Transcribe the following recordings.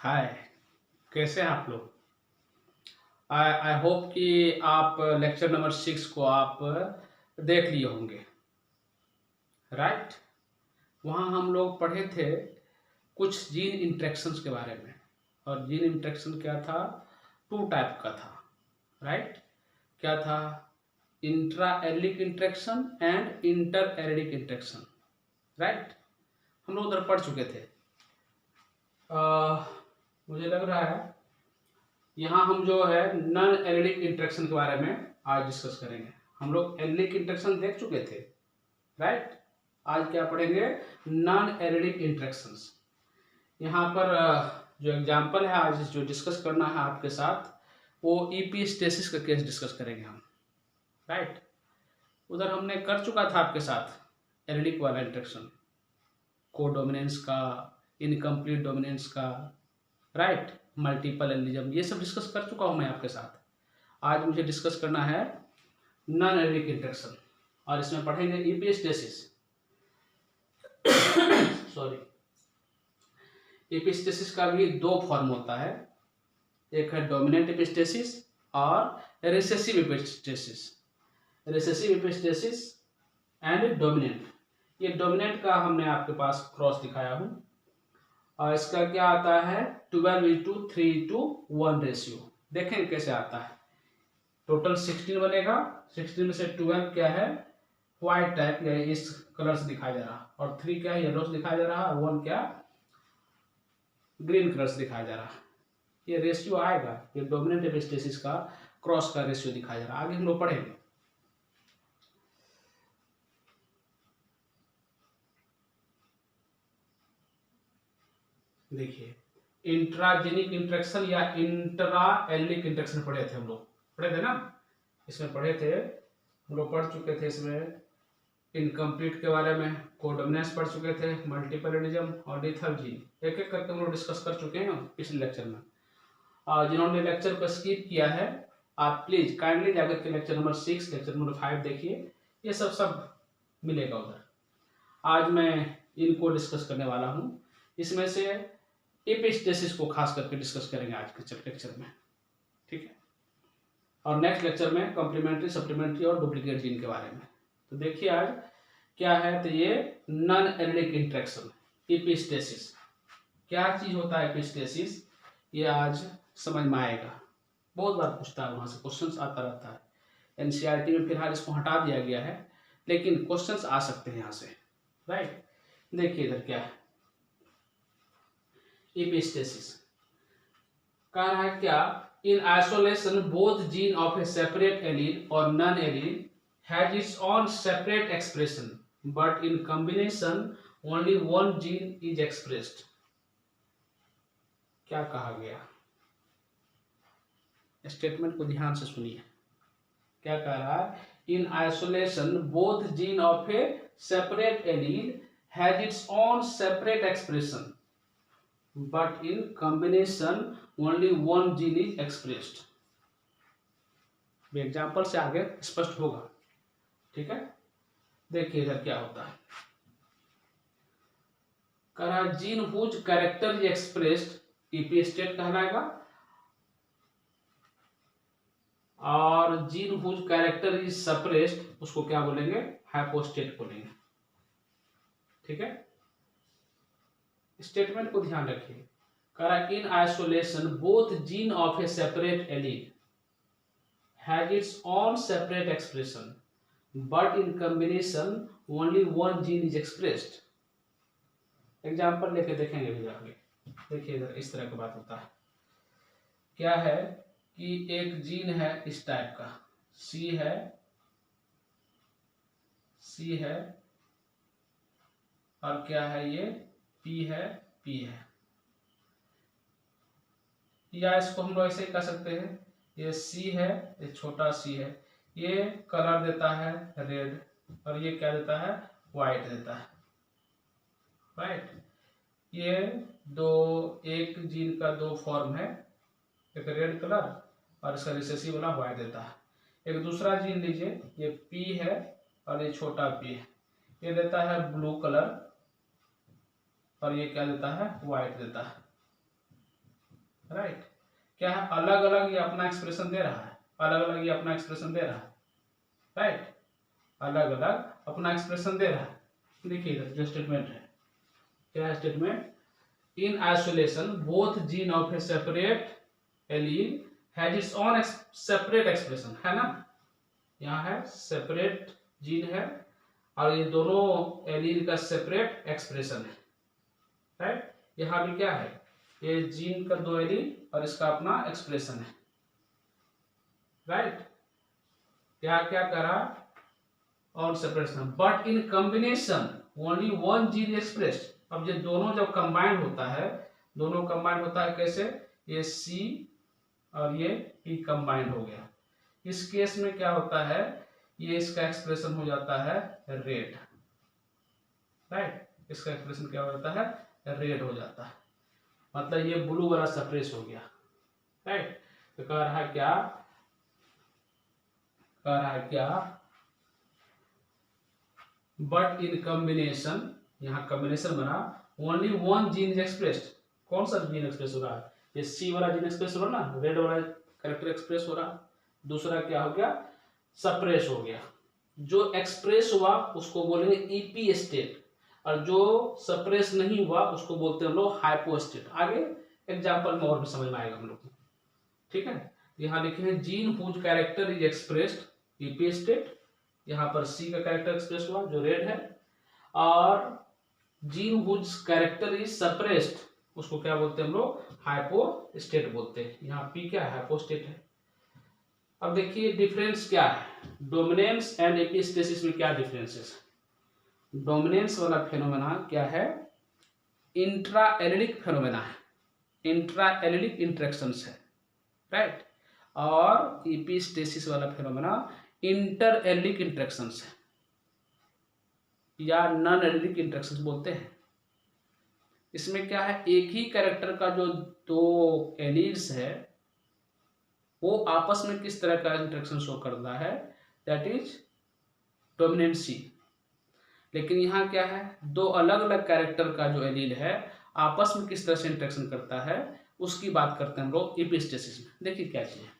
हाय, कैसे हैं आप लोग। आई होप कि आप लेक्चर नंबर 6 को आप देख लिए होंगे, राइट। वहाँ हम लोग पढ़े थे कुछ जीन इंटरेक्शंस के बारे में। और जीन इंटरेक्शन क्या था, 2 टाइप का था, राइट। क्या था, intra allelic interaction and inter allelic interaction, right. हम लोग उधर पढ़ चुके थे। मुझे लग रहा है यहाँ हम जो है नॉन एरिडिक इंटरेक्शन के बारे में आज डिस्कस करेंगे। हम लोग एरिडिक इंटरेक्शन देख चुके थे, राइट। आज क्या पढ़ेंगे, नॉन एरिडिक इंटरेक्शंस। यहाँ पर जो एग्जांपल है आज जो डिस्कस करना है आपके साथ, वो इपिस्टेसिस का केस डिस्कस करेंगे हम, राइट। उधर हमने कर चुका था आपके साथ एरिडिक वाला इंटरेक्शन, कोडोमिनेंस का, इनकम्प्लीट डोमिनेंस का, राइट, मल्टीपल एलिज्म, ये सब डिस्कस कर चुका हूं मैं आपके साथ। आज मुझे डिस्कस करना है नॉन एरिडिक इंटरेक्शन और इसमें पढ़ेंगे इपिस्टेसिस। सॉरी, इपिस्टेसिस का भी 2 फॉर्म होता है, एक है डोमिनेंट इपिस्टेसिस और recessive epistasis. Recessive epistasis and dominant. ये डोमिनेंट का हमने आपके पास क्रॉस दिखाया हूं और इसका क्या आता है 12:3:1 रेशियो। देखें कैसे आता है। टोटल 16 बनेगा, 16 में से 12 क्या है, व्हाइट टाइप या इस कलर से दिखाया जा रहा, और 3 क्या है, येलो से दिखाया जा रहा, और 1 क्या, ग्रीन कलर से दिखाया जा रहा। ये रेशियो आएगा, ये डोमिनेंट एपिस्टेसिस का क्रॉस का रेशियो दिखाया जा रहा। आगे हम लोग पढ़ेंगे। देखिए, इंट्राजेनिक इंटरेक्शन या इंट्रा एलिक इंटरेक्शन पढ़े थे हम लोग, पढ़े थे ना, इसमें पढ़े थे हम लोग, पढ़ चुके थे इसमें इनकम्प्लीट के बारे में, कोडोमिनेंस पढ़ चुके थे, मल्टीपल एलिज्म और लीथल जीन, एक एक करके हम लोग डिस्कस कर चुके हैं पिछले लेक्चर में। जिन्होंने लेक्चर को स्किप किया है, आप प्लीज काइंडली जाकर के लेक्चर नंबर 6, लेक्चर नंबर 5 देखिए, ये सब मिलेगा उधर। आज मैं इनको डिस्कस करने वाला हूँ। इसमें से एपिस्टेसिस को खास करके डिस्कस करेंगे आज के लेक्चर में, ठीक है। और नेक्स्ट लेक्चर में कॉम्प्लीमेंट्री, सप्लीमेंट्री और डुप्लीकेट जीन के बारे में। तो देखिए आज क्या है, तो ये नॉन एरिडिक इंटरेक्शन, एपिस्टेसिस। क्या चीज होता है एपिस्टेसिस, ये आज समझ में आएगा। बहुत बार पूछता है, वहां से क्वेश्चंस आता रहता है। एनसीईआरटी में फिलहाल इसको हटा दिया गया है, लेकिन क्वेश्चंस आ सकते हैं यहाँ से, राइट। देखिए इधर क्या है, एपिस्टेसिस कह रहा है क्या, in isolation both gene of a separate allele और non allele has its own separate expression, but in combination only one gene is expressed. क्या कहा गया, स्टेटमेंट को ध्यान से सुनिए। क्या कह रहा है, इन isolation both gene of a separate allele has its own separate expression, but in combination only one gene is expressed। Example से आगे स्पष्ट होगा, ठीक है। देखिए इधर क्या होता है, कह रहा है gene whose character is expressed epistatic कहलाएगा, और gene whose character is suppressed उसको क्या बोलेंगे, हाइपोस्टेट बोलेंगे, ठीक है। स्टेटमेंट को ध्यान रखिए। इन isolation both gene of a separate allele has its own separate expression, but in combination only one gene is expressed. Example लेके देखेंगे भी आगे। देखिए इधर इस तरह की बात होता है, क्या है कि एक जीन है इस टाइप का, सी है और क्या है ये पी है, या इसको हम लोग ऐसे ही कह सकते हैं, ये सी है, ये छोटा सी है, ये कलर देता है रेड और ये क्या देता है, व्हाइट देता है, राइट। ये एक जीन का 2 फॉर्म है, एक रेड कलर और इसका रिसेसिव वाला व्हाइट देता है। एक दूसरा जीन लीजिए, ये पी है और ये छोटा पी है, ये देता है ब्लू कलर और ये क्या देता है, व्हाइट देता है, राइट। क्या है, अलग अलग ये अपना एक्सप्रेशन दे रहा है, अलग अलग ये अपना एक्सप्रेशन दे रहा है, राइट, अलग अलग अपना एक्सप्रेशन दे रहा है। देखिए इधर जो स्टेटमेंट है, क्या है statement, in isolation both gene of a separate allele has its own separate expression, है ना, यहाँ है सेपरेट जीन है और ये दोनों एलील का सेपरेट एक्सप्रेशन है, राइट। यहाँ भी क्या है, ये जीन का दो एलील और इसका अपना एक्सप्रेशन है, राइट। क्या क्या करा, और separation, but in combination only one gene expressed. अब ये दोनों जब कंबाइंड होता है, दोनों कंबाइंड होता है कैसे, ये सी और ये ई कंबाइंड हो गया। इस केस में क्या होता है, ये इसका एक्सप्रेशन हो जाता है रेड, राइट, इसका एक्सप्रेशन क्या हो जाता है, रेड हो जाता है, मतलब ये ब्लू वाला सप्रेस हो गया, राइट। तो कह रहा है क्या, कह रहा है क्या, बट इन कॉम्बिनेशन, यहाँ कॉम्बिनेशन बना, only one gene is expressed. कौन सा जीन एक्सप्रेस हो रहा है, ये सी वाला जीन एक्सप्रेस हो रहा ना, रेड वाला कैरेक्टर एक्सप्रेस हो रहा, दूसरा क्या हो गया, सप्रेस हो गया। जो एक्सप्रेस हुआ उसको बोलेंगे ईपी स्टेट, और जो सप्रेस नहीं हुआ उसको बोलते हैं हम लोग हाइपो स्टेट। आगे एग्जाम्पल में और भी समझ में आएगा हम लोग को, ठीक है। यहाँ लिखे हैं gene whose character is expressed EP state, यहाँ पर सी का कैरेक्टर एक्सप्रेस हुआ जो रेड है, और gene whose character is suppressed उसको क्या बोलते हैं हम लोग, हाइपो स्टेट बोलते हैं। यहाँ पी क्या है, हाइपो स्टेट है। अब देखिए डिफरेंस क्या है, डोमिनेंस एंड एपिस्टेसिस में क्या डिफरेंसेस। डोमिनेंस वाला फेनोमेना क्या है, इंट्रा एलिलिक फेनोमेना है, इंट्रा एलिलिक इंटरेक्शंस है, राइट। और एपिस्टेसिस वाला फेनोमेना इंटर एलिलिक इंटरेक्शंस है, या नॉन एलिलिक इंटरेक्शंस बोलते हैं। इसमें क्या है, एक ही कैरेक्टर का जो दो एलील्स है वो आपस में किस तरह का इंटरेक्शन शो करता है, दैट इज डोमिनेंसी। लेकिन यहाँ क्या है, दो अलग अलग कैरेक्टर का जो एलील है आपस में किस तरह से इंटरेक्शन करता है उसकी बात करते हैं हम लोग एपिस्टेसिस में। देखिए क्या चीज है,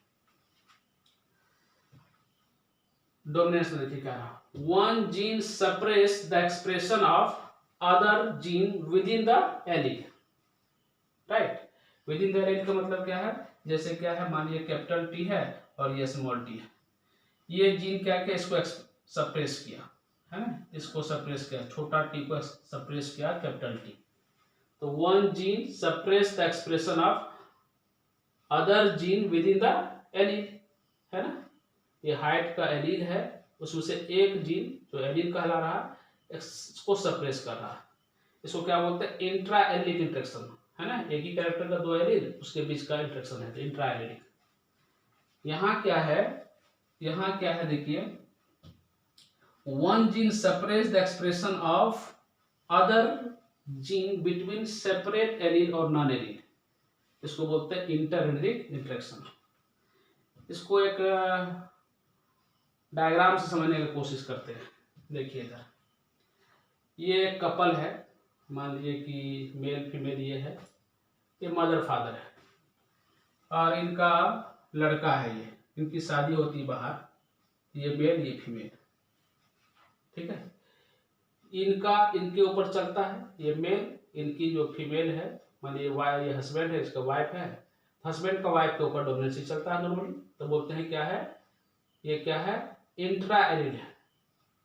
डोमिनेंस में देखिए क्या रहा, one gene suppress the expression of other gene with in the allele, right. With in the allele का मतलब क्या है, जैसे क्या है, मान लीजिए कैपिटल टी है और ये स्मॉल टी है, ये जीन क्या किया, इसको सप्रेस किया, है ना, इसको सप्रेस किया, छोटा टी को सप्रेस किया कैपिटल टी। तो one gene suppress the expression of other gene with in the allele, है ना। ये हाइट का एलील है, उसमें से एक जीन जो एलील कहला रहा है इसको सप्रेस कर रहा है, इसको क्या बोलते हैं, इंट्रा एलिलिक इंटरेक्शन, है ना। एक ही कैरेक्टर का दो एलील उसके बीच का इंटरेक्शन है, इंट्रा एलिलिक। यहाँ क्या है, यहाँ क्या है देखिए, one gene suppress the expression of other gene between separate allele और नॉन एलील, इसको बोलते हैं इंटर एलिलिक इंटरेक्शन। इसको एक डायग्राम से समझने की कोशिश करते हैं। देखिए इधर ये कपल है, मान लीजिए कि मेल फीमेल ये है, ये मदर फादर है और इनका लड़का है, ये इनकी शादी होती है बाहर, ये मेल ये फीमेल, ठीक है। इनका इनके ऊपर चलता है, ये मेल, इनकी जो फीमेल है मान लीजिए वाइफ, ये हस्बैंड है, इसका वाइफ है, हस्बैंड का वाइफ के ऊपर डोमिनेंसी चलता है नॉर्मली, तो बोलते हैं क्या है, ये क्या है, इंट्रा एलिड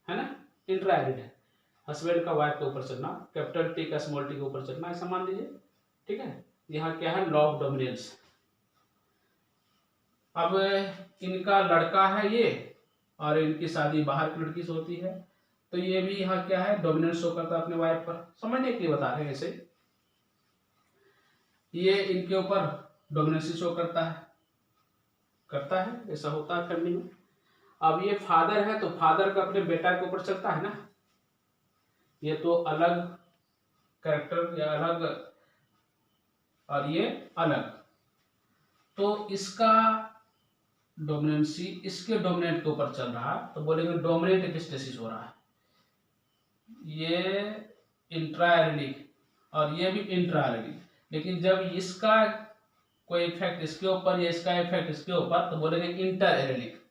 है ना, इंट्रा एलिड है, हस्बैंड का वाइफ के ऊपर चलना, कैपिटल टी का स्मॉल टी के ऊपर चलना, ऐसा मान लीजिए, ठीक है। यहाँ क्या है, लॉ ऑफ डोमिनेंस। अब इनका लड़का है ये और इनकी शादी बाहर की लड़की से होती है, तो ये भी यहाँ क्या है, डोमिनेंस शो करता है अपने वाइफ पर, समझने के लिए बता रहे हैं ऐसे। ये इनके ऊपर डोमिनेंस शो करता है, ऐसा होता है फैमिली में। अब ये फादर है तो फादर का अपने बेटा के ऊपर चलता है ना, ये तो अलग कैरेक्टर या अलग और ये अलग, तो इसका डोमिनेंसी इसके डोमिनेंट के ऊपर चल रहा है, तो बोलेंगे डोमिनेंट एपिस्टेसिस हो रहा है। ये इंट्रा एलिलिक और ये भी इंट्रा एलिलिक, लेकिन जब इसका कोई इफेक्ट इसके ऊपर या इसका इफेक्ट इसके ऊपर, तो बोलेंगे इंटर एरेलिक।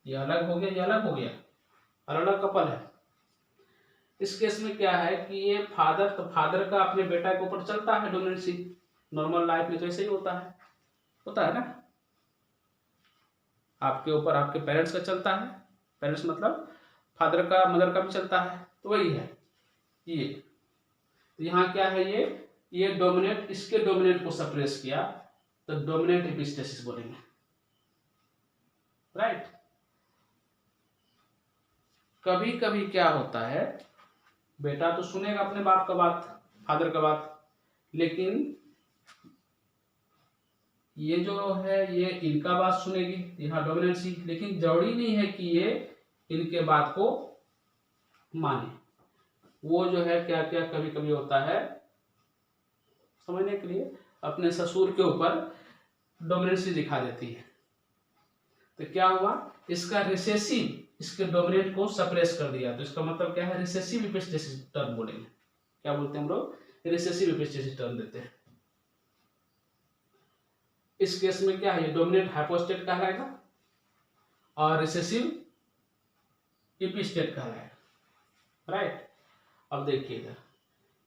ये अलग हो गया, ये अलग हो गया, अलग अलग कपल है। इस केस में क्या है कि ये फादर, तो फादर का अपने बेटा के ऊपर चलता है डोमिनेंट जीन, नॉर्मल लाइफ में तो ऐसे ही होता है ना, आपके ऊपर आपके पेरेंट्स का चलता है, पेरेंट्स मतलब फादर का मदर का भी चलता है, तो वही है ये। तो यहाँ क्या है, ये डोमिनेंट इसके डोमिनेंट को सप्रेस किया, तो डोमिनेंट एपिस्टेसिस बोलेंगे, राइट। कभी कभी क्या होता है, बेटा तो सुनेगा अपने बाप का बात, फादर का बात, लेकिन ये जो है ये इनका बात सुनेगी, यहाँ डोमिनेंसी, लेकिन जरूरी नहीं है कि ये इनके बात को माने। वो जो है क्या क्या कभी कभी होता है, समझने के लिए, अपने ससुर के ऊपर डोमिनेंसी दिखा देती है। तो क्या हुआ, इसका रिसेसिव इसके डोमिनेंट को सप्रेस कर दिया, तो इसका मतलब क्या है, रिसेसिव एपिस्टेसिस टर्म बोलेंगे। क्या बोलते हैं हम लोग, रिसेसिव एपिस्टेसिस टर्म देते हैं। इस केस में क्या है, ये डोमिनेंट हाइपोस्टेट कहलाएगा और रिसेसिव एपिस्टेट कहलाएगा, राइट। अब देखिएगा,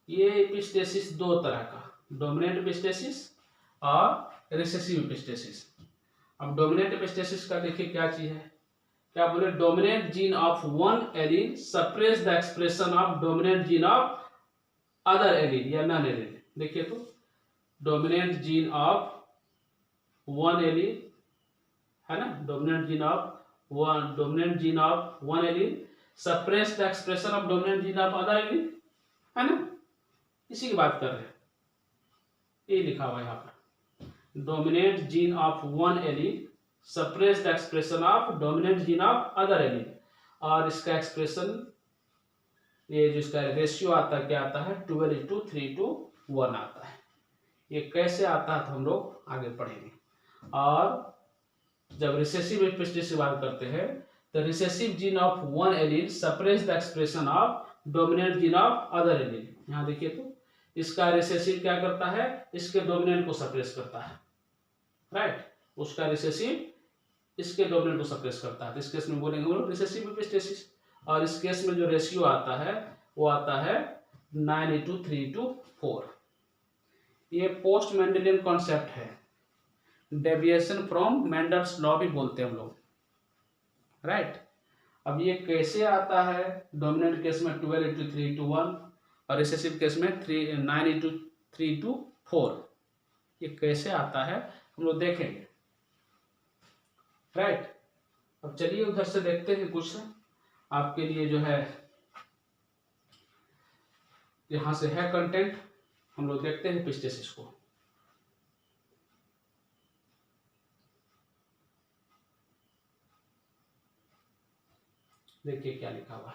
ये एपिस्टेसिस दो तरह का, डोमिनेंट एपिस्टेसिस और रिसेसिव एपिस्टेसिस। अब डोमिनेंट एपिस्टेसिस का देखिए क्या चीज है, क्या बोले, dominant gene of one allele suppress the expression of dominant gene of other allele या नॉन एलील। देखिए तो dominant gene of one allele है ना, dominant gene of one allele suppress the expression of dominant gene of other allele, है ना, इसी की बात कर रहे हैं, ये लिखा हुआ है यहाँ पर, dominant gene of one allele suppress the expression of dominant gene of other allele. और इसका एक्सप्रेशन, ये जो इसका रेशियो आता है, क्या आता है, 12:3:1 आता है। ये कैसे आता है तो हम लोग आगे पढ़ेंगे। और जब रिसेसिव एपिस्टेसिस की बात करते हैं, तो recessive gene of one allele suppress the expression of dominant gene of other allele. यहाँ देखिए तो इसका रिसेसिव क्या करता है, इसके डोमिनेंट को सप्रेस करता है, राइट। उसका रिसेसिव इसके डोमिनेंट को सप्रेस करता है, तो इस केस में बोलेंगे हम लोग रिसेसिव एपिस्टेसिस। और इस केस में जो रेशियो आता है वो आता है 9:3:4। ये पोस्ट मेंडेलियन कॉन्सेप्ट है, डेविएशन फ्रॉम मेंडल्स लॉ भी बोलते हैं हम लोग, राइट। अब ये कैसे आता है, डोमिनेंट केस में 12:3:1 और रिसेसिव केस में 9:3:4, ये कैसे आता है हम लोग देखेंगे, राइट। अब चलिए उधर से देखते हैं, कुछ आपके लिए जो है यहां से है कंटेंट, हम लोग देखते हैं एपिस्टेसिस को। देखिए क्या लिखा हुआ,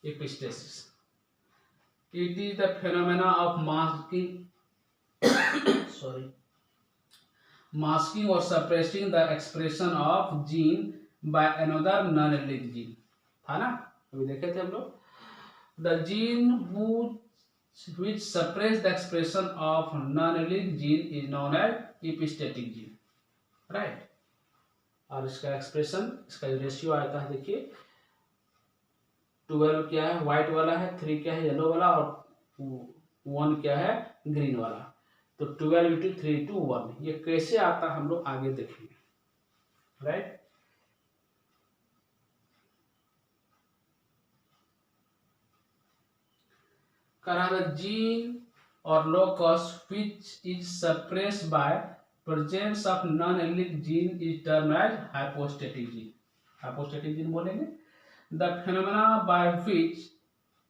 epistasis, it is the phenomena of masking or suppressing the expression of gene by another non allelic gene, था ना, अभी देखे थे हम लोग। The gene which suppress the expression of non-allelic gene is known as epistatic gene, right। और इसका expression, इसका रेशियो आता है, देखिए 12 क्या है व्हाइट वाला है, 3 क्या है येलो वाला, और 1 क्या है ग्रीन वाला, तो 12:3:1। ये कैसे आता है हम लोग आगे देखेंगे, right. The gene or locus which is suppressed by presence of non-allelic gene is termed as hypostatic gene। hypostatic gene बोलेंगे, the phenomena by which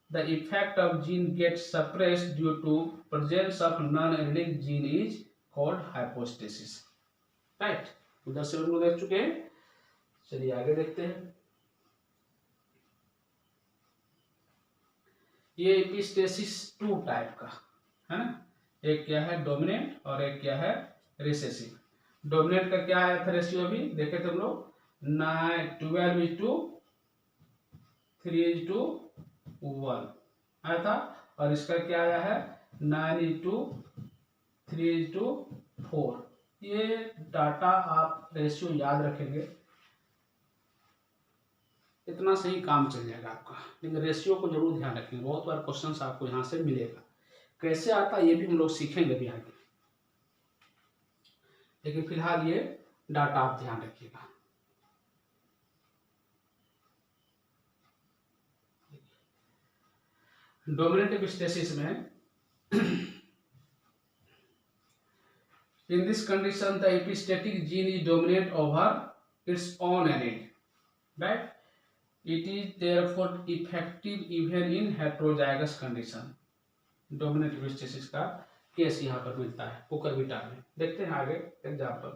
the effect of gene gets suppressed due to presence of non-allelic gene is called hypostasis, right। उधर से हम लोग देख चुके हैं, चलिए आगे देखते हैं। ये एपिस्टेसिस 2 टाइप का है ना, एक क्या है डोमिनेंट और एक क्या है रिसेसिव। डोमिनेंट का क्या आया था रेशियो, अभी देखे थे हम लोग, 12:3:1 आया था, और इसका क्या आया है 9:3:4 4। ये डाटा आप रेशियो याद रखेंगे, इतना सही काम चल जाएगा आपका। लेकिन रेशियो को जरूर ध्यान रखेंगे, बहुत बार क्वेश्चंस आपको यहाँ से मिलेगा। कैसे आता है ये भी हम लोग सीखेंगे भी आगे, लेकिन फिलहाल ये डाटा आप ध्यान रखिएगा। डोमिनेंट एपिस्टेसिस में in this condition the epistatic gene is dominant over its own allele, right? It is therefore effective even in heterozygous condition. Dominant epistasis का केस यहाँ पर मिलता है कुकुरबिटा में। देखते हैं आगे एग्जाम्पल।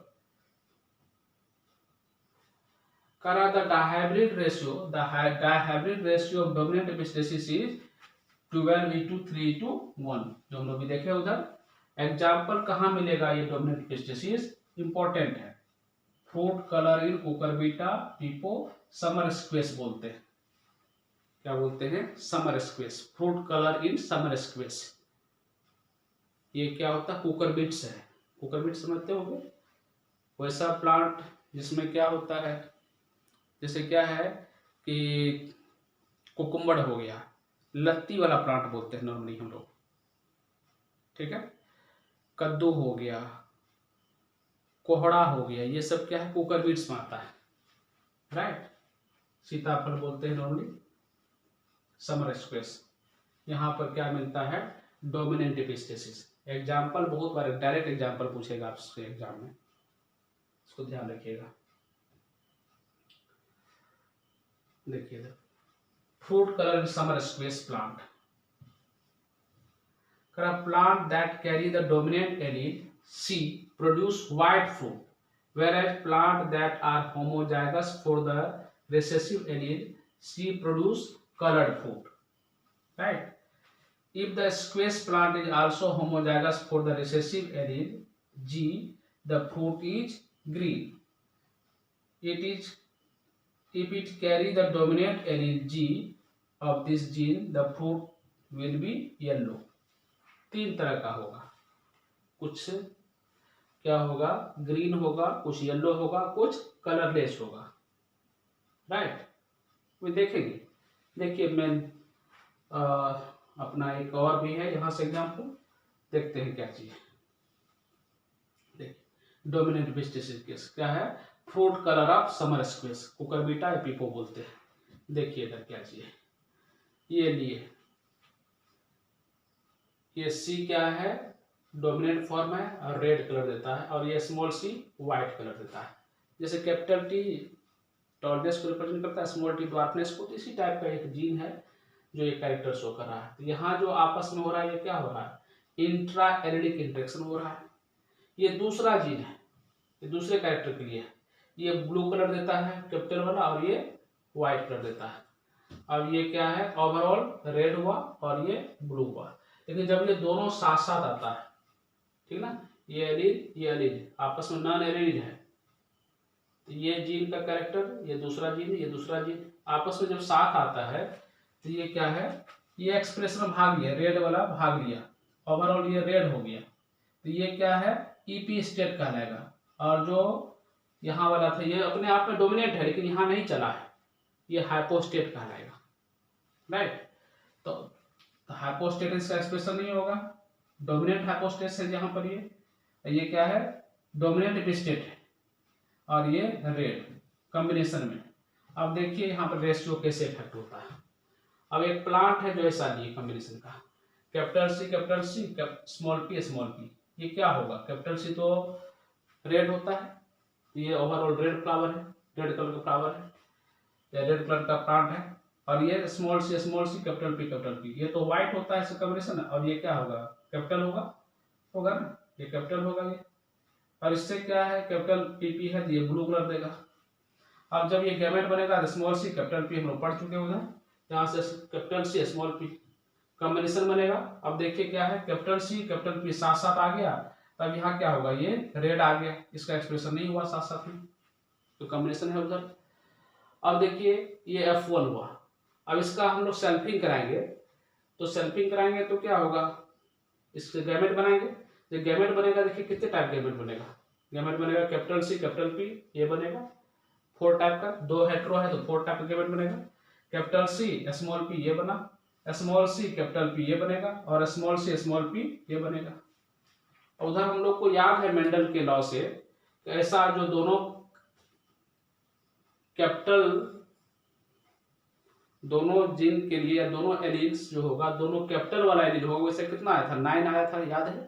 करा the dihybrid ratio of dominant epistasis is 12:3:1, जो हम लोग भी देखे उधर। एग्जाम्पल कहाँ मिलेगा ये डोमिनेंट एपिस्टेसिस, इंपॉर्टेंट है। Fruit colour in Cucurbita pepo summer squash बोलते हैं। क्या बोलते हैं? Summer squash. Fruit colour in summer squash. ये क्या होता है? कुकुरबिट्स है। कुकुरबिट्स समझते होंगे, वैसा प्लांट जिसमें क्या होता है, जैसे क्या है कि कुकुम्बर हो गया, लत्ती वाला प्लांट बोलते हैं नॉर्मली हम लोग, ठीक है। कद्दू हो गया, कोहड़ा हो गया, ये सब क्या है? कुकुरबिट्स में आता है, राइट। सीताफल बोलते हैं नॉर्मली समर स्क्वेस। यहाँ पर क्या मिलता है? Dominant epistasis. एग्जाम्पल बहुत बार डायरेक्ट एग्जाम्पल पूछेगा आपसे एग्जाम में, इसको ध्यान रखिएगा। देखिए fruit colour summer squash plant, plant that carry the dominant allele C produce white fruit, whereas plant that are homozygous for the recessive allele C produce colored fruit, right? If the squash plant is also homozygous for the recessive allele G, the fruit is green. If it carry the dominant allele G of this gene, the fruit will be yellow. 3 तरह का होगा, कुछ क्या होगा? Green होगा, कुछ yellow होगा, कुछ कलरलेस होगा, राइट। वो देखेंगे। देखिए मैं अपना एक और भी है यहाँ से एग्जाम्पल, देखते हैं क्या चीज। देखिए डोमिनेंट एपिस्टेसिस केस क्या है? Fruit colour of summer squash, Cucurbita pepo बोलते हैं। देखिए इधर क्या चीज, ये लिए ये सी क्या है? डोमिनेंट फॉर्म है और रेड कलर देता है, और ये स्मॉल सी व्हाइट कलर देता है। जैसे कैपिटल टी टॉलनेस को रिप्रेजेंट करता है, स्मॉल टी ड्वार्फनेस को, तो इसी टाइप का एक जीन है जो ये कैरेक्टर शो कर रहा है। तो यहाँ जो आपस में हो रहा है, ये क्या हो रहा है? इंट्रा एलिडिक इंटरेक्शन हो रहा है। ये दूसरा जीन है, ये दूसरे कैरेक्टर के लिए है। ये ब्लू कलर देता है कैपिटल वाला, और ये व्हाइट कलर देता है। अब ये क्या है? ओवरऑल रेड हुआ और ये ब्लू हुआ। लेकिन जब ये दोनों साथ साथ आता है, ठीक ना, ये एलील आपस में नॉन एलील है, तो ये जीन का कैरेक्टर, ये दूसरा जीन, ये दूसरा जीन आपस में जब साथ आता है तो ये क्या है? ये एक्सप्रेशन में भाग लिया, रेड वाला भाग लिया, ओवरऑल ये रेड हो गया, तो ये क्या है? ईपी स्टेट कहलाएगा। और जो यहाँ वाला था ये अपने आप में डोमिनेट है, लेकिन यहाँ नहीं चला है, ये हाइपोस्टेट कहलाएगा, राइट। तो हाइपोस्टेटिस का एक्सप्रेशन नहीं होगा, डोमिनेंट हाइपोस्टेट है यहाँ पर। ये क्या है? डोमिनेंट एपिस्टेट है, और ये रेड कॉम्बिनेशन में। अब देखिए यहाँ पर रेशियो कैसे इफेक्ट होता है। अब एक प्लांट है जो ऐसा लिए कॉम्बिनेशन का, कैपिटल सी स्मॉल पी, ये क्या होगा? कैपिटल सी तो रेड होता है, ये ओवरऑल रेड फ्लावर है, रेड कलर का फ्लावर है, रेड कलर का प्लांट है। और ये स्मॉल सी कैपिटल पी, ये तो व्हाइट होता है इसका कॉम्बिनेशन। और ये क्या होगा? कैपिटल होगा ना, ये कैपिटल होगा ये। और इससे क्या है? कैपिटल पी है, ये ब्लू कलर देगा। अब जब ये गैमेट बनेगा, स्मॉल सी कैपिटल पी हम लोग पढ़ चुके हैं उधर, यहाँ से capital C small P combination बनेगा। अब देखिए क्या है? कैपिटल सी कैपिटल पी साथ साथ आ गया, तब यहाँ क्या होगा? ये रेड आ गया, इसका एक्सप्रेशन नहीं हुआ साथ साथ में, तो कॉम्बिनेशन है उधर। अब देखिए ये F1 हुआ। अब इसका हम लोग सेल्फिंग कराएंगे, तो क्या होगा? इससे गैमेट बनाएंगे, जो गैमेट बनेगा, देखिए कितने टाइप गैमेट बनेगा। गैमेट बनेगा कैपिटल सी कैपिटल पी, ये बनेगा 4 टाइप का। 2 हेटेरो है तो 4 टाइप का गैमेट बनेगा। कैपिटल सी स्मॉल पी ये बना, स्मॉल सी कैपिटल पी ये बनेगा, और स्मॉल सी स्मॉल पी ये बनेगा। उधर हम लोग को याद है मेंडल के लॉ से, ऐसा जो दोनों कैपिटल, दोनों जीन के लिए या दोनों एलील्स जो होगा, दोनों कैपिटल वाला एलील होगा, वैसे कितना आया था 9 आया था, याद है?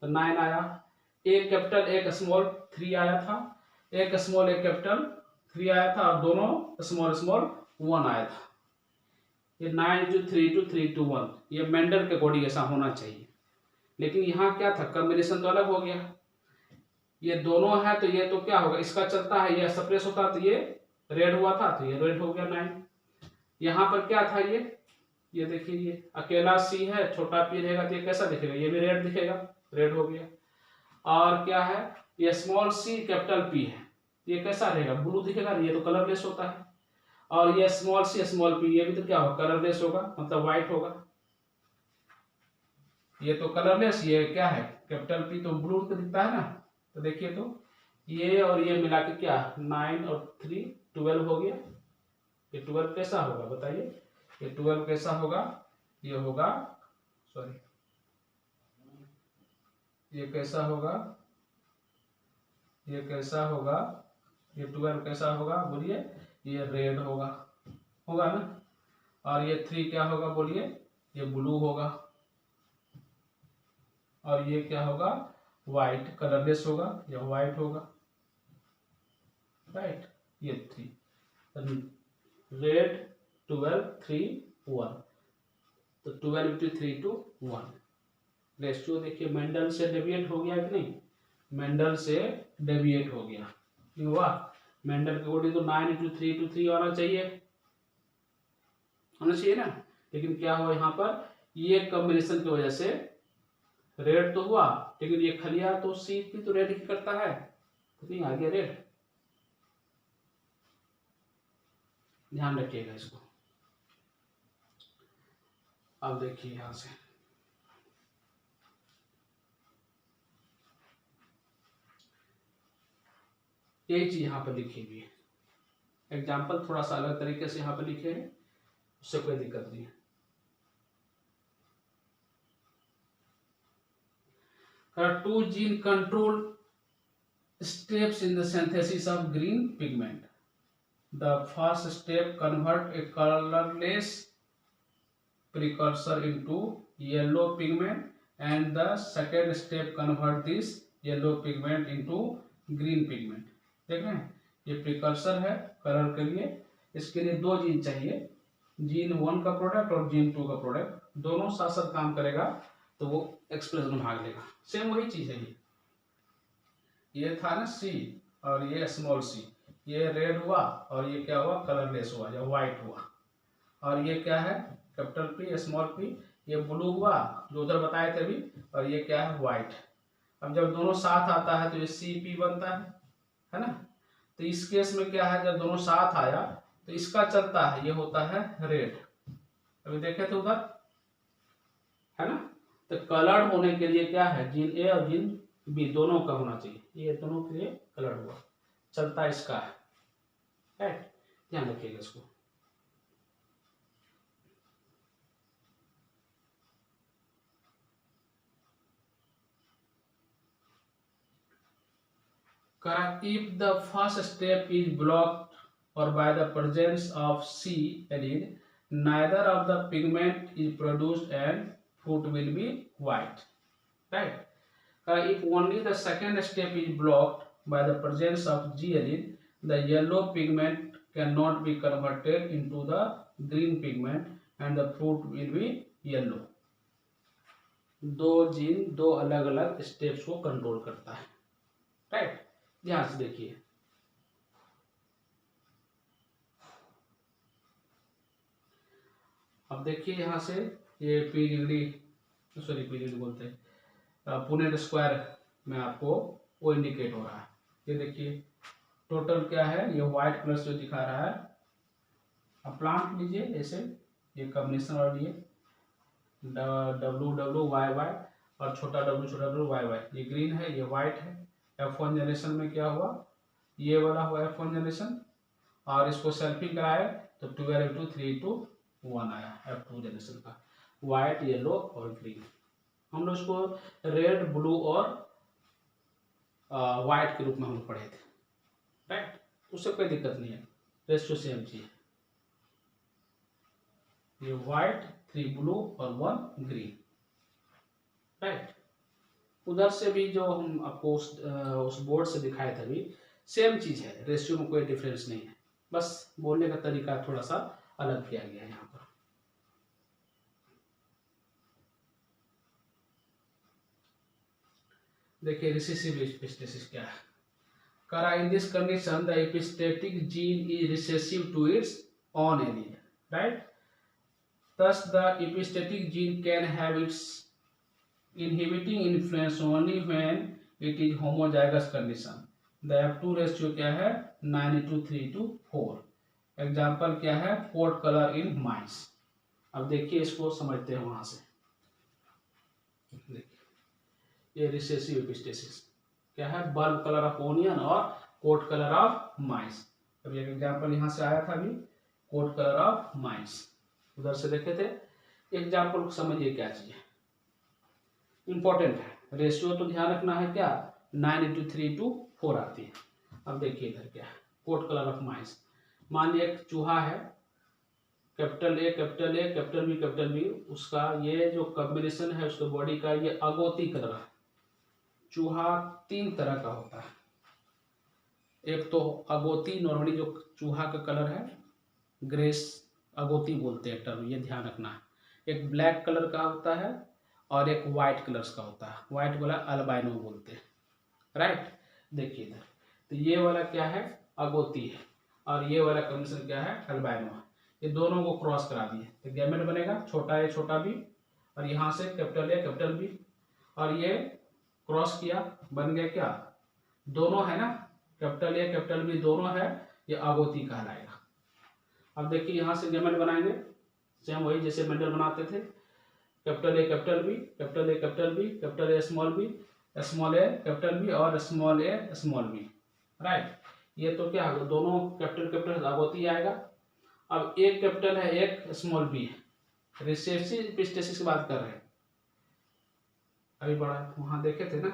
तो 9 आया, एक कैपिटल एक स्मॉल 3 आया था, एक स्मॉल एक कैपिटल 3 आया था, और दोनों स्मॉल स्मॉल 1 आया था। ये 9:3:3:1 ये मेंडल के अकॉर्डिंग ऐसा होना चाहिए। लेकिन यहाँ क्या था, कॉम्बिनेशन तो अलग हो गया। ये दोनों है तो ये तो क्या होगा, इसका चलता है, ये सप्रेस होता तो ये रेड हुआ था, तो ये रेड हो गया 9। यहाँ पर क्या था, ये देखिए, ये अकेला सी है, छोटा पी रहेगा तो ये कैसा दिखेगा, ये भी रेड दिखेगा, रेड हो गया। और क्या है, ये स्मॉल सी कैपिटल पी है, ये कैसा रहेगा, ब्लू दिखेगा, ये तो कलरलेस होता है। और ये स्मॉल सी स्मॉल पी, ये भी तो क्या होगा, कलरलेस होगा, मतलब व्हाइट होगा। ये तो कलरलेस, ये क्या है कैपिटल पी तो ब्लू तो दिखता है ना। तो देखिए, तो ये और ये मिला के क्या 9 और 3 12 हो गया। ये 12 कैसा होगा बताइए, ये 12 कैसा होगा, ये होगा, सॉरी, ये कैसा होगा, ये कैसा होगा, ये 12 कैसा होगा बोलिए, ये रेड होगा, होगा ना। और ये 3 क्या होगा बोलिए, ये ब्लू होगा। और ये क्या होगा, व्हाइट, कलरलेस होगा, या व्हाइट होगा, राइट। ये 3 रेड 12 3 1, तो 12:3:1 रेशियो देखिए मेंडल से डेविएट हो गया कि नहीं, मेंडल से डेविएट हो गया, नहीं हुआ। मेंडल के अकॉर्डिंग तो 9:3:3 आना चाहिए, होना चाहिए ना। लेकिन क्या हुआ यहाँ पर, ये कॉम्बिनेशन की वजह से रेड तो हुआ, लेकिन ये खलिया तो सी भी तो रेड ही करता है, तो नहीं आ गया रेड। ध्यान रखिएगा इसको। अब देखिए यहां से, यही चीज यहां पर लिखी हुई है, एग्जाम्पल थोड़ा सा अलग तरीके से यहां पर लिखे हैं, उससे कोई दिक्कत नहीं है। Two gene control steps in the synthesis of green pigment. The first step convert a colorless precursor into yellow pigment, and the second step convert this yellow pigment into green pigment. देख रहे हैं, ये precursor है colour के लिए, इसके लिए 2 gene चाहिए, जीन 1 का प्रोडक्ट और जीन 2 का प्रोडक्ट, दोनों साथ साथ काम करेगा तो वो एक्सप्रेशन में भाग लेगा। सेम वही चीज है, ये था ना सी और ये स्मॉल सी, ये रेड हुआ और ये क्या हुआ, कलरलेस हुआ या व्हाइट हुआ। और ये क्या है, कैपिटल पी स्मॉल पी, ये ब्लू हुआ जो उधर बताए थे अभी, और ये क्या है, व्हाइट। अब जब दोनों साथ आता है तो ये सी पी बनता है ना। तो इस केस में क्या है, जब दोनों साथ आया तो इसका चलता है, ये होता है रेड, अभी देखे थे उधर, है ना। तो कलर्ड होने के लिए क्या है, जीन ए और जीन बी दोनों का होना चाहिए, ये दोनों के लिए कलर्ड हुआ, चलता इसका है, राइट। ध्यान रखिएगा इसको। If the first step is blocked or by the presence of C allele, neither of the pigment is produced and fruit will be white, right. If only the second step is blocked by the presence of G allele, the yellow pigment cannot be converted into the green pigment and the fruit will be yellow. 2 gene 2 अलग अलग steps को control करता है, right. ध्यान से देखिए, अब देखिए यहां से, ये पी डिग्री बोलते हैं, पुनेट स्क्वायर में आपको वो इंडिकेट हो रहा है। ये देखिए टोटल क्या है, ये व्हाइट कलर से दिखा रहा है। अब प्लांट लीजिए ऐसे, ये कॉम्बिनेशन और लिए WWYY, और छोटा w वाई वाई, ये ग्रीन है ये वाइट है। F1 जनरेशन में क्या हुआ, ये वाला हुआ F1 जनरेशन, और इसको सेल्फिंग कराए तो 12:3:1 आया F2 जनरेशन का, वाइट येलो और ग्रीन। हम लोग इसको रेड ब्लू और वाइट के रूप में हम लोग पढ़े थे, राइट। उससे कोई दिक्कत नहीं है, रेशियो सेम चीज है, ये वाइट 3 ब्लू और 1 ग्रीन, राइट। उधर से भी जो हम आपको उस बोर्ड से दिखाए थे अभी, सेम चीज है, रेशियो में कोई डिफरेंस नहीं है, बस बोलने का तरीका थोड़ा सा अलग किया गया है यहाँ पर। देखिए रिसेसिव एपिस्टेसिस क्या है, करा in this condition the epistatic gene is recessive to its own allele, right. Thus the epistatic gene can have its inhibiting influence only when it is homozygous condition. The F2 ratio क्या है 9:3:4। Example क्या है pod colour इन माइस। अब देखिए इसको समझते हैं वहां से, देखिए ये रिसेसिव एपिस्टेसिस क्या है, बल्ब कलर ऑफ ओनियन और कोट कलर ऑफ माइस। अब एक एग्जाम्पल यहाँ से आया था अभी, कोट कलर ऑफ माइस, उधर से देखे थे। एग्जाम्पल को समझिए क्या चीज है, इंपॉर्टेंट है। रेशियो तो ध्यान रखना है क्या 9:3:4 आती है। अब देखिए इधर क्या है, कोट कलर ऑफ माइस। मान लीजिए एक चूहा है, capital A capital A capital B capital B, उसका ये जो कॉम्बिनेशन है उसके बॉडी का, ये अगोती कलर है। चूहा 3 तरह का होता है, एक तो अगोती नॉर्मली जो चूहा का कलर है ग्रेस अगोती बोलते हैं टर्म, ये ध्यान रखना है। एक ब्लैक कलर का होता है और एक वाइट कलर्स का होता है, वाइट वाला अल्बाइनो बोलते हैं, राइट। देखिए इधर तो ये वाला क्या है अगोती है, और ये वाला कॉम्बिनेशन क्या है अल्बाइनो है। ये दोनों को क्रॉस करा दिए तो गैमेट बनेगा छोटा ए छोटा बी, और यहाँ से कैपिटल ए कैपिटल बी, और ये क्रॉस किया बन गया क्या दोनों है ना, कैपिटल ए कैपिटल बी दोनों है, ये अगोती कहलाएगा। अब देखिए यहाँ से गैमेट बनाएंगे सेम वही जैसे मेंडल बनाते थे, capital A capital B capital A capital B capital A small A capital B और small A small B, right. ये तो क्या होगा दोनों कैपिटल कैपिटल अगोती आएगा। अब एक कैपिटल है एक स्मॉल बी है, रिसेसिव एपिस्टेसिस की बात कर रहे हैं अभी बड़ा, वहां देखे थे ना,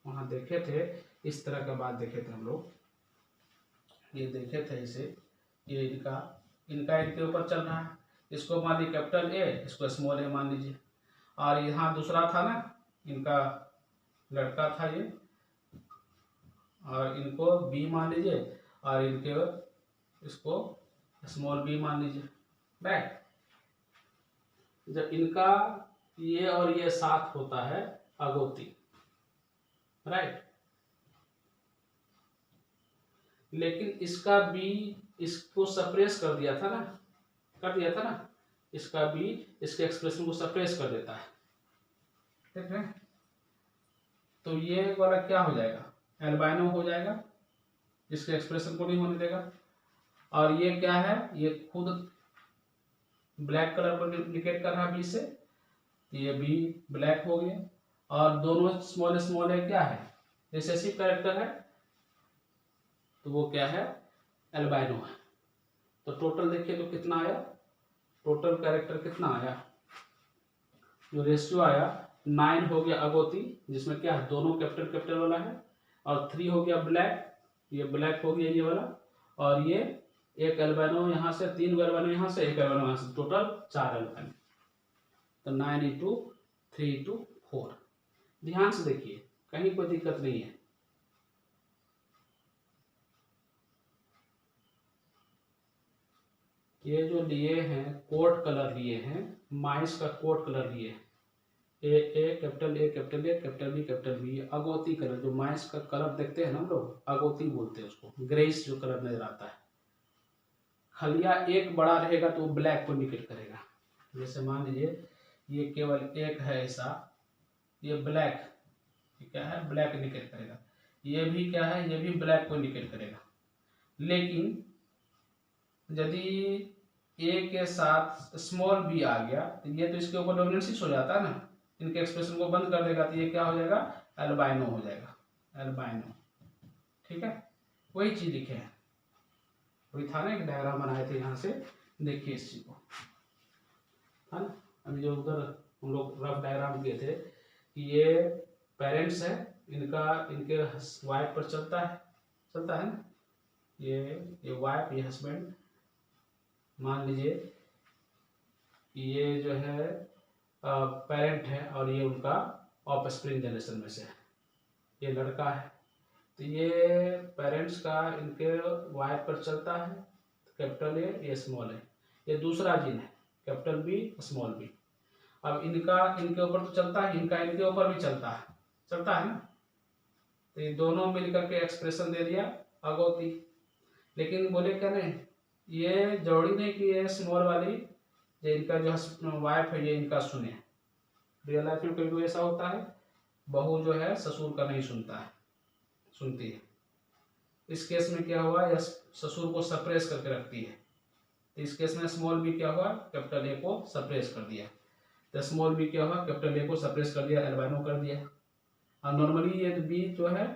वहां देखे थे इस तरह का बात देखे थे हम लोग, ये देखे थे इसे, ये इनका इनके ऊपर चल रहा है, इसको मान लीजिए कैपिटल ए इसको स्मॉल ए मान लीजिए, और यहाँ दूसरा था ना इनका लड़का था ये, और इनको बी मान लीजिए और इनके इसको स्मॉल बी मान लीजिए, राइट। जब इनका ये और ये साथ होता है अगोती, राइट, लेकिन इसका बी इसको सप्रेस कर दिया था ना, इसका बी इसके एक्सप्रेशन को सप्रेस कर देता है, ठीक है। तो ये वाला क्या हो जाएगा एल्बाइनो हो जाएगा, जिसके एक्सप्रेशन को नहीं होने देगा। और ये क्या है ये खुद ब्लैक कलर पर इंडिकेट कर रहा है बी से, ये बी ब्लैक हो गया, और दोनों स्मॉल स्मॉल है क्या है रिसेसिव कैरेक्टर है, तो वो क्या है एल्बाइनो है। तो टोटल देखिए तो कितना आया, टोटल कैरेक्टर कितना आया, जो रेशियो आया 9 हो गया अगोती जिसमें क्या है दोनों कैपिटल कैपिटल वाला है, और 3 हो गया ब्लैक, ये ब्लैक हो गया ये वाला, और ये एक एल्बाइनो यहाँ से, 3 एल्बाइनो यहाँ से, एक एल्बाइनो यहाँ से, टोटल 4 एल्बाइनो। तो 9:3:4। ध्यान से देखिए कहीं कोई दिक्कत नहीं है। ये जो लिए हैं कोट कलर लिए हैं, माइस का कोट कलर लिए हैं, A capital A capital A capital B capital B, agouti colour जो माइस का कलर देखते हैं ना हम लोग अगोती बोलते हैं उसको, ग्रेइश जो कलर नजर आता है। खलिया एक बड़ा रहेगा तो वो ब्लैक को इंडिकेट करेगा, जैसे मान लीजिए ये केवल एक है ऐसा, ये ब्लैक, ये क्या है ब्लैक इंडिकेट करेगा, ये भी क्या है ये भी ब्लैक को इंडिकेट करेगा। लेकिन यदि ए के साथ स्मॉल बी आ गया तो ये तो इसके ऊपर डोमिनेंस हो जाता है ना, इनके एक्सप्रेशन को बंद कर देगा तो ये क्या हो जाएगा, एल्बाइनो हो जाएगा, एल्बाइनो। ठीक है, वही चीज लिखे हैं, वही था ना, एक डायग्राम बनाए थे यहाँ से, देखिए इस चीज को, है ना। अभी जो उधर हम लोग रफ डायग्राम किए थे कि ये पेरेंट्स है, इनका इनके वाइफ पर चलता है ना, ये वाइफ, ये हस्बैंड, मान लीजिए ये जो है पेरेंट है और ये उनका ऑफ स्प्रिंग जनरेशन में से है, ये लड़का है, तो ये पेरेंट्स का इनके वाइफ पर चलता है, कैपिटल ए, ये स्मॉल है, ये दूसरा जीन है, कैपिटल बी स्मॉल बी। अब इनका इनके ऊपर तो चलता है, इनका इनके ऊपर भी चलता है ना, तो ये दोनों मिलकर के एक्सप्रेशन दे दिया अगौती। लेकिन बोले क्या नहीं, ये जरूरी नहीं कि ये स्मॉल वाली जो इनका जो वाइफ है ये इनका सुने। रियल लाइफ में कभी ऐसा होता है, बहू जो है ससुर का नहीं सुनती है। इस केस में क्या हुआ, यह ससुर को सप्रेस करके रखती है, तो इस केस में स्मॉल बी क्या हुआ, कैपिटल ए को सप्रेस कर दिया, तो स्मॉल बी क्या हुआ, कैपिटल ए को सप्रेस कर दिया, एल्बाइनो कर दिया। और नॉर्मली ये बी जो है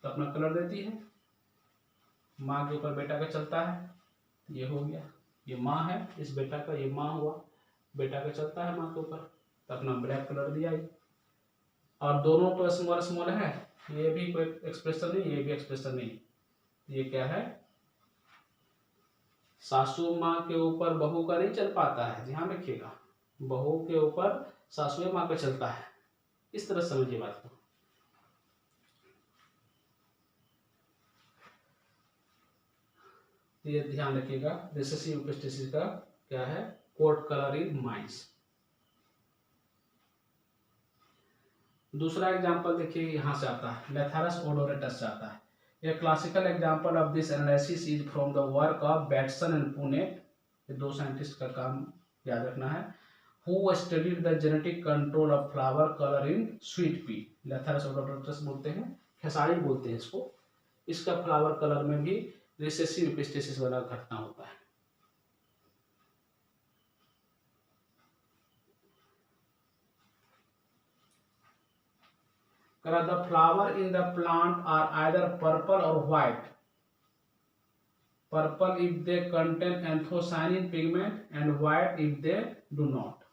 तो अपना कलर देती है, माँ के ऊपर बेटा का चलता है, ये हो गया, ये माँ है, इस बेटा का ये माँ हुआ, बेटा का चलता है माँ के ऊपर, तो अपना ब्लैक कलर दिया ये। और दोनों तो स्मॉल स्मॉल है, ये भी कोई एक्सप्रेशन नहीं, ये भी एक्सप्रेशन नहीं, ये क्या है, सासू माँ के ऊपर बहू का नहीं चल पाता है, ध्यान रखिएगा, बहू के ऊपर सासू माँ का चलता है, इस तरह समझिए बात को। ये ध्यान रखिएगा, रिसेसिव इपिस्टेसिस का क्या है, कोट कलर इन माइंस। दूसरा एग्जांपल देखिए यहाँ से आता है, लेथारस ओडोरेटस से आता है। A classical example of this analysis is from the work of Bateson and Punnett, ये दो साइंटिस्ट का काम याद रखना है, who studied the genetic control of flower colour in sweet pea. Lathyrus odoratus बोलते हैं, खेसारी बोलते हैं इसको, इसका फ्लावर कलर में भी रिसेसिव इपिस्टेसिस वाला घटना होता है। The flower in the plant are either purple or white. Purple if they contain anthocyanin pigment and white if they do not.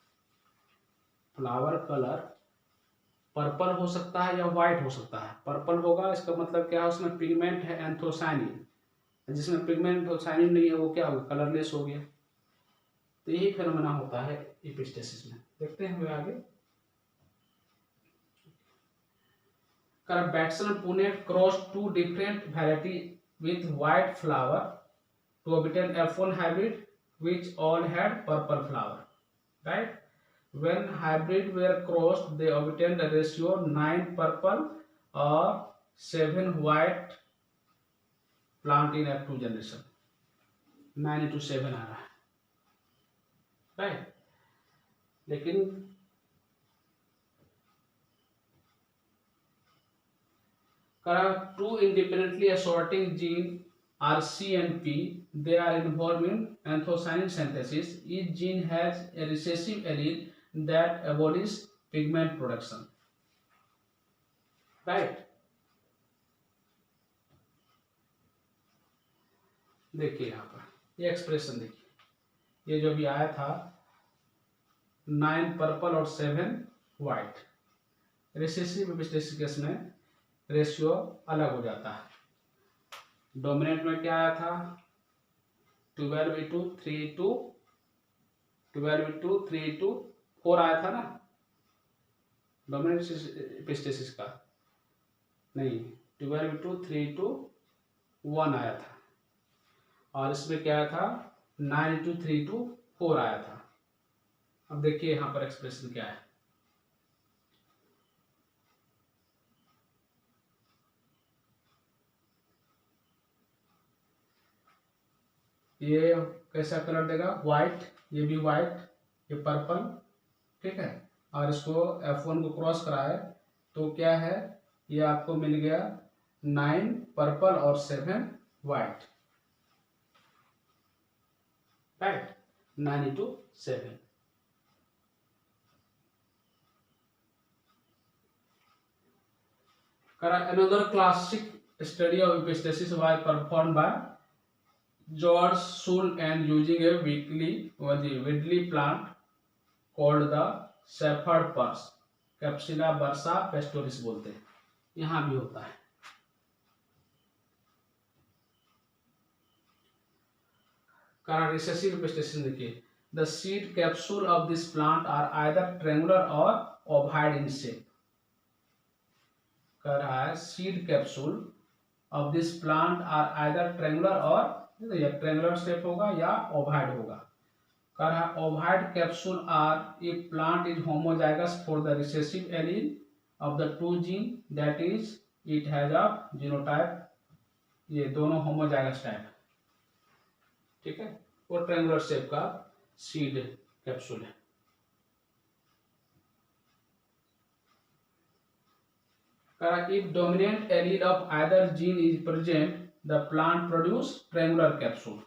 Flower colour purple हो सकता है या व्हाइट हो सकता है। पर्पल होगा इसका मतलब क्या है, उसमें पिगमेंट है एंथोसाइनिन, जिसमें पिगमेंट एंथोसाइनिन नहीं है वो क्या होगा, कलरलेस हो गया। तो यही फेनोमेना होता है इपिस्टेसिस में। देखते हैं हुए आगे। Batson and Punnett crossed two different varieties with white flower to obtain F1 hybrid, which all had purple flower. Right? When hybrid were crossed, they obtained a ratio 9 purple or 7 white plant in F2 generation. 9:7 आ रहा है, right. लेकिन two independently assorting gene are C and P. They are involved in anthocyanin synthesis. Each gene has a recessive allele that abolishes pigment production. Right? देखिए यहाँ पर ये expression देखिए, ये जो भी आया था 9 पर्पल और 7 व्हाइट, रिसेसिव इपिस्टेसिस केस में रेशियो अलग हो जाता है। डोमिनेंट में क्या आया था 12:3:2, 12:3:4 आया था ना डोमिनेंट इपिस्टेसिस का, नहीं 12:3:1 आया था, और इसमें क्या आया था 9:3:4 आया था। अब देखिए यहाँ पर एक्सप्रेशन क्या है, ये कैसा कलर देगा, व्हाइट, ये भी व्हाइट, ये पर्पल, ठीक है, और इसको F1 को क्रॉस कराए तो क्या है, ये आपको मिल गया 9 पर्पल और 7 white, right, 9:7। Another classic study of epistasis was performed by George Sewell and using a weedly plant called the shepherd purse, Capsella bursa pastoris बोलते हैं, यहाँ भी होता है। रिसेसिव एपिस्टेसिस देखिए, the seed capsule of this plant are either triangular or ovoid in shape. कह रहा है seed capsule of this plant are either triangular or triangular shape होगा या ओवाइड होगा। कह रहा है ovoid capsule are if plant is homozygous for the recessive allele of the two gene, that is it has a genotype, ये दोनों homozygous type, ठीक है, वो ट्रेंगुलर शेप का सीड कैप्सूल है। If dominant allele of either gene is present, the plant produce triangular capsule.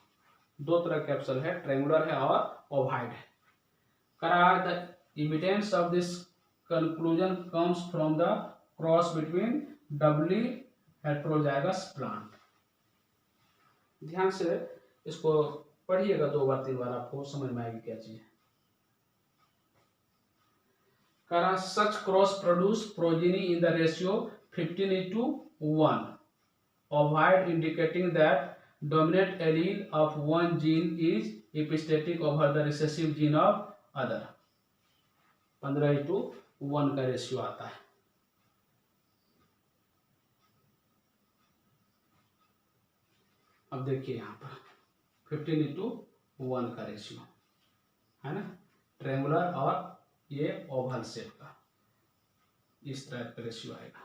दो तरह capsule है, ट्रेंगुलर है और ओवाइड है। The evidence of this conclusion comes from the cross between doubly heterozygous plant. ध्यान से इसको पढ़िएगा 2 बार 3 बार, आपको समझ में आएगी क्या चीज है। Such cross produce progeny in the ratio 15:1, ovoid, indicating that dominant allele of one gene is epistatic over the recessive gene of other। 15:1 का रेशियो आता है। अब देखिए यहाँ पर 15:1 का रेशियो है ना, ट्रेंगुलर और ये ओवल शेप का, इस तरह का रेशियो आएगा।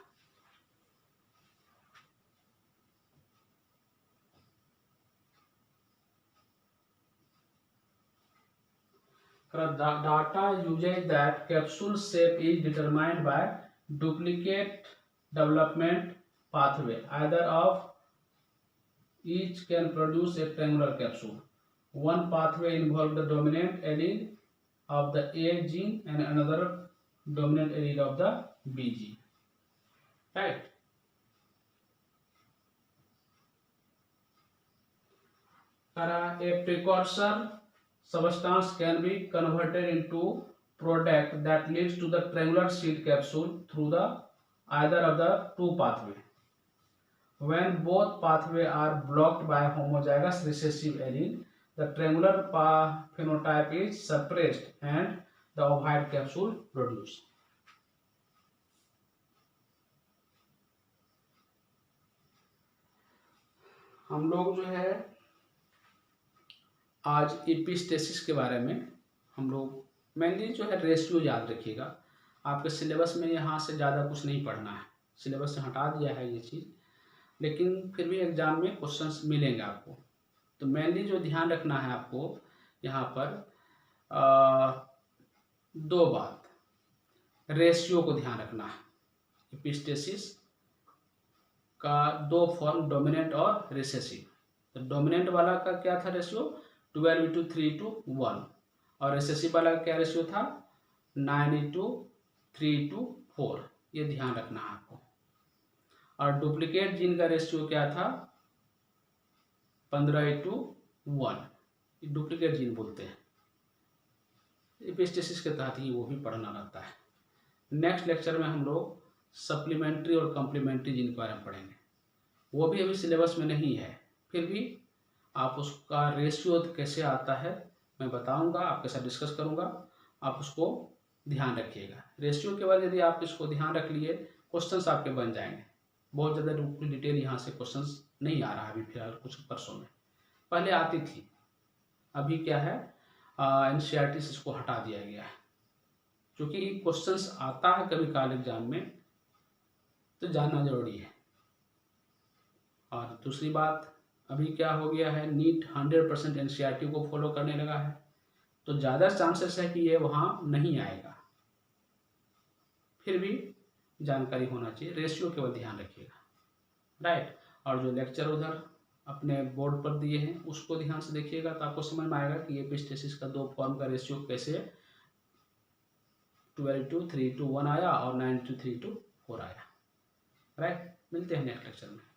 Data uses that capsule shape is determined by duplicate development pathway, either of each can produce a triangular capsule. One pathway involves the dominant allele of the A gene and another dominant allele of the B gene, right? A precursor substance can be converted into product that leads to the triangular seed capsule through the either of the two pathway. When both pathway are blocked by homozygous recessive allele, the triangular phenotype is suppressed and the ovoid capsule produced. हम लोग जो है आज epistasis के बारे में हम लोग मेनली जो है रेशियो याद रखिएगा। आपके सिलेबस में यहाँ से ज़्यादा कुछ नहीं पढ़ना है, सिलेबस से हटा दिया है ये चीज़, लेकिन फिर भी एग्जाम में क्वेश्चंस मिलेंगे आपको। तो मेनली जो ध्यान रखना है आपको यहाँ पर 2 बात, रेशियो को ध्यान रखना है। एपिस्टेसिस का 2 फॉर्म, डोमिनेंट और रिसेसिव। तो डोमिनेंट वाला का क्या था रेशियो 12:3:1 और रिसेसिव वाला का क्या रेशियो था 9:3:4। ये ध्यान रखना है आपको। और डुप्लीकेट जीन का रेशियो क्या था 15:1, डुप्लीकेट जीन बोलते हैं। एपिस्टेसिस के तहत ही वो भी पढ़ना रहता है। नेक्स्ट लेक्चर में हम लोग सप्लीमेंट्री और कॉम्प्लीमेंट्री जीन के बारे में पढ़ेंगे। वो भी अभी सिलेबस में नहीं है, फिर भी आप उसका रेशियो कैसे आता है मैं बताऊंगा, आपके साथ डिस्कस करूंगा, आप उसको ध्यान रखिएगा। रेशियो के बाद यदि आप इसको ध्यान रख लिए, क्वेश्चंस आपके बन जाएंगे। बहुत ज़्यादा डिटेल यहाँ से क्वेश्चंस नहीं आ रहा है अभी फिलहाल, कुछ वर्षों में पहले आती थी, अभी क्या है एनसीईआरटी से इसको हटा दिया गया है। क्योंकि क्वेश्चंस आता है कभी काल एग्जाम में, तो जानना जरूरी है। और दूसरी बात, अभी क्या हो गया है, नीट 100% एनसीईआरटी को फॉलो करने लगा है, तो ज़्यादा चांसेस है कि ये वहाँ नहीं आएगा। फिर भी जानकारी होना चाहिए, रेशियो केवल ध्यान रखिएगा, राइट। और जो लेक्चर उधर अपने बोर्ड पर दिए हैं उसको ध्यान से देखिएगा, तो आपको समझ में आएगा कि एपिस्टेसिस का 2 फॉर्म का रेशियो कैसे 12:3:1 आया और 9:3:4 आया। राइट, मिलते हैं नेक्स्ट लेक्चर में।